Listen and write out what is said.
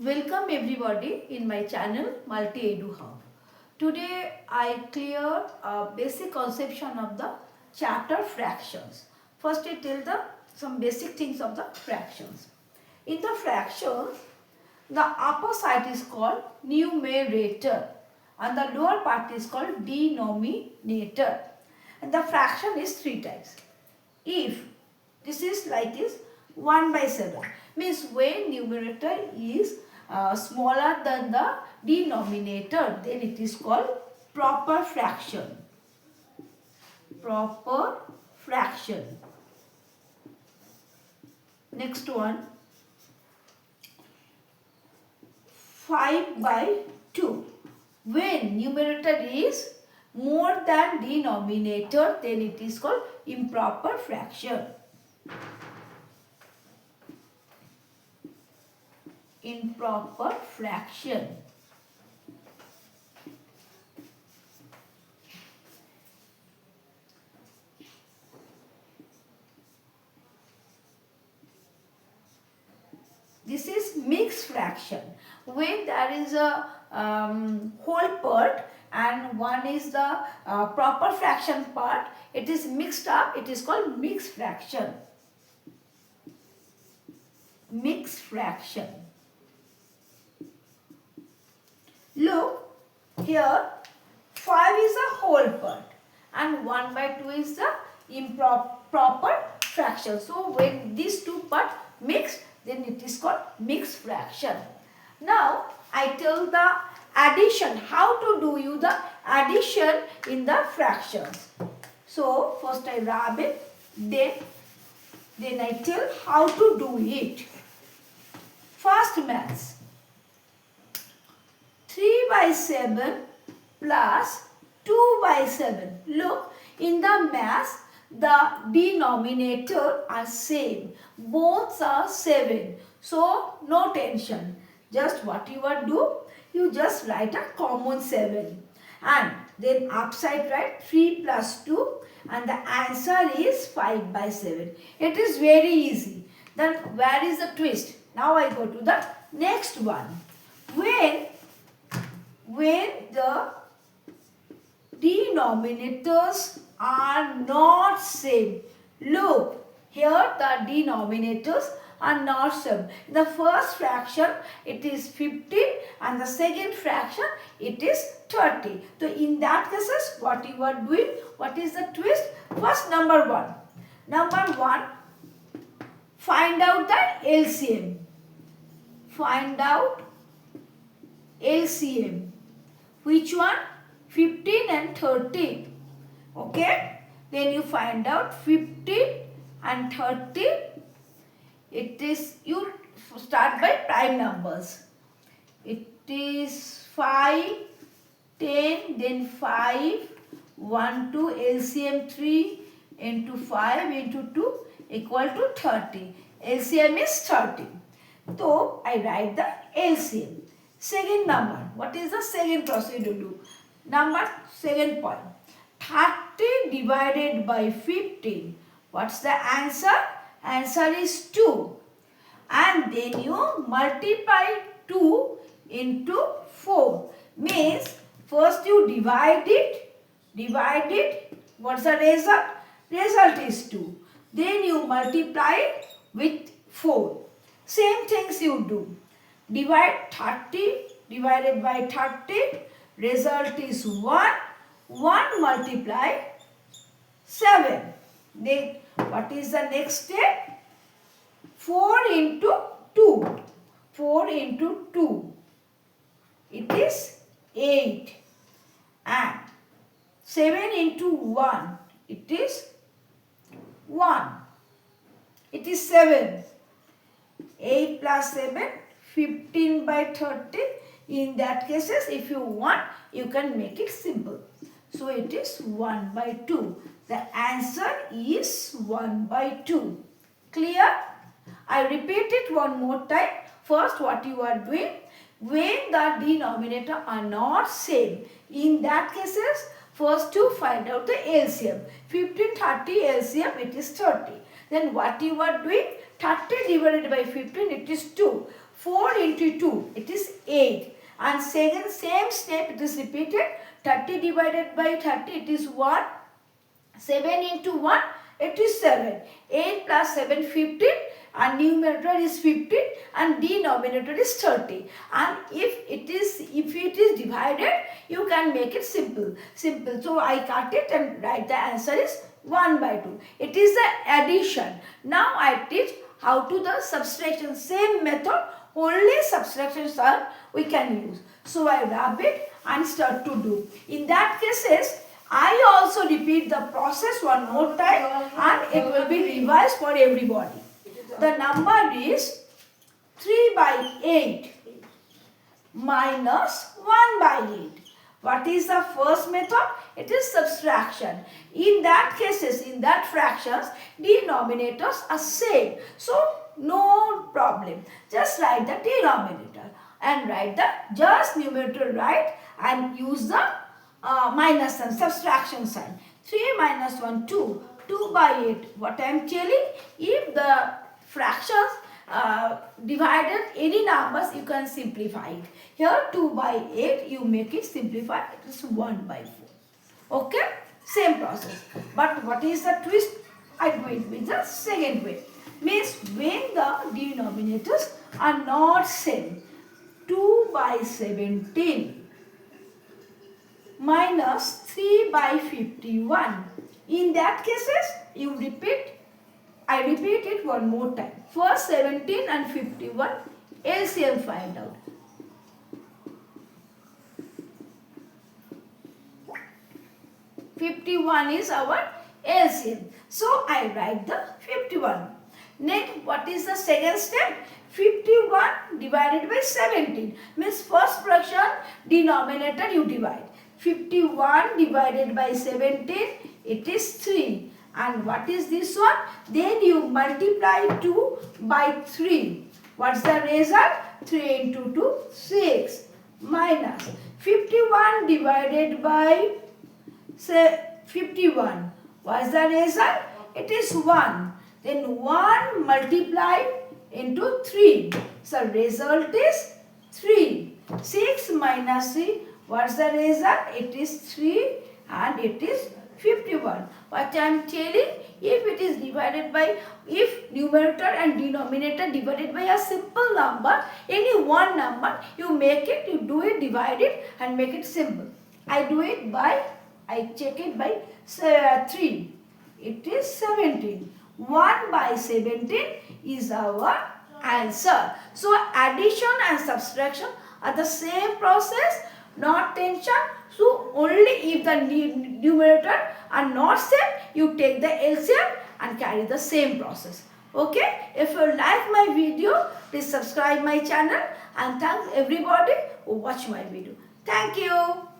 Welcome everybody in my channel Multi Edu Hub. Today I clear a basic conception of the chapter fractions. First I tell some basic things of the fractions. In the fractions, the upper side is called numerator and the lower part is called denominator. And the fraction is 3 types. If this is like this 1 by 7 means when numerator is smaller than the denominator, then it is called proper fraction. Proper fraction. Next one, 5 by 2. When numerator is more than denominator, then it is called improper fraction. Improper fraction. This is mixed fraction. When there is a whole part and one is the proper fraction part, it is mixed up, it is called mixed fraction. Mixed fraction. Look, here 5 is a whole part and 1 by 2 is the improper fraction. So when these two parts mixed, then it is called mixed fraction. Now I tell the addition, how to do you the addition in the fractions. So first I rub it, then I tell how to do it. First maths. 3 by 7 plus 2 by 7. Look, in the mass, the denominator are same. Both are 7. So, no tension. Just what you are do, you just write a common 7. And then upside write 3 plus 2 and the answer is 5 by 7. It is very easy. Then where is the twist? Now I go to the next one. When the denominators are not same. Look, here the denominators are not same. In the first fraction it is 15 and the second fraction it is 30. So in that cases what you are doing, what is the twist? First number 1. Number 1, find out the LCM. Find out LCM. Which one? 15 and 30. Okay. Then you find out 15 and 30. It is, you start by prime numbers. It is 5, 10, then 5, 1, 2, LCM 3 into 5 into 2 equal to 30. LCM is 30. So I write the LCM. Second number, what is the second procedure do? Number, second point, 30 divided by 15. What's the answer? Answer is 2. And then you multiply 2 into 4. Means, first you divide it. What's the result? Result is 2. Then you multiply with 4. Same things you do. Divide 30 divided by 30, result is 1. 1 multiply 7. Then what is the next step? 4 into 2. 4 into 2. It is 8. And 7 into 1. It is 1. It is 7. 8 plus 7. 15 by 30. In that cases, if you want, you can make it simple. So it is 1 by 2. The answer is 1 by 2. Clear? I repeat it one more time. First, what you are doing, when the denominator are not same, in that cases, first you find out the LCM. 15, 30 LCM, it is 30. Then what you are doing, 30 divided by 15, it is 2. 4 into 2, it is 8. And second, same step, it is repeated. 30 divided by 30, it is 1. 7 into 1, it is 7. 8 plus 7, 15. And numerator is 15 and denominator is 30. And if it is divided, you can make it simple. So I cut it and write the answer is 1 by 2. It is the addition. Now I teach how to the subtraction. Same method, only subtractions are we can use. So I rub it and start to do. In that cases, I also repeat the process one more time and it will be revised for everybody. The number is 3 by 8 minus 1 by 8. What is the first method? It is subtraction. In that cases, in that fractions, denominators are same. So, no problem. Just write the denominator and write the just numerator right and use the minus and subtraction sign. 3 minus 1, 2. 2 by 8. What I am telling, if the fractions divided any numbers, you can simplify it. Here 2 by 8, you make it simplify, it is 1 by 4. Okay, same process. But what is the twist? I do it with the second way. Means when the denominators are not same. 2 by 17 minus 3 by 51. In that cases, you repeat. I repeat it one more time. First 17 and 51, LCM find out. 51 is our LCM. So I write the 51. Next, what is the second step? 51 divided by 17. Means first fraction, denominator you divide. 51 divided by 17, it is 3. And what is this one? Then you multiply 2 by 3. What's the result? 3 into 2, 6. Minus 51 divided by 51. What's the result? It is 1. Then 1 multiplied into 3. So result is 3. 6 minus 3. What's the result? It is 3 and it is 51. What I am telling, if it is divided by, if numerator and denominator divided by a simple number, any one number, you make it, you do it, divide it and make it simple. I do it by, I check it by 3. It is 17. 1 by 17 is our answer. So addition and subtraction are the same process, not tension. So only if the numerator are not same, you take the LCM and carry the same process. Okay? If you like my video, please subscribe my channel and thanks everybody who watch my video. Thank you.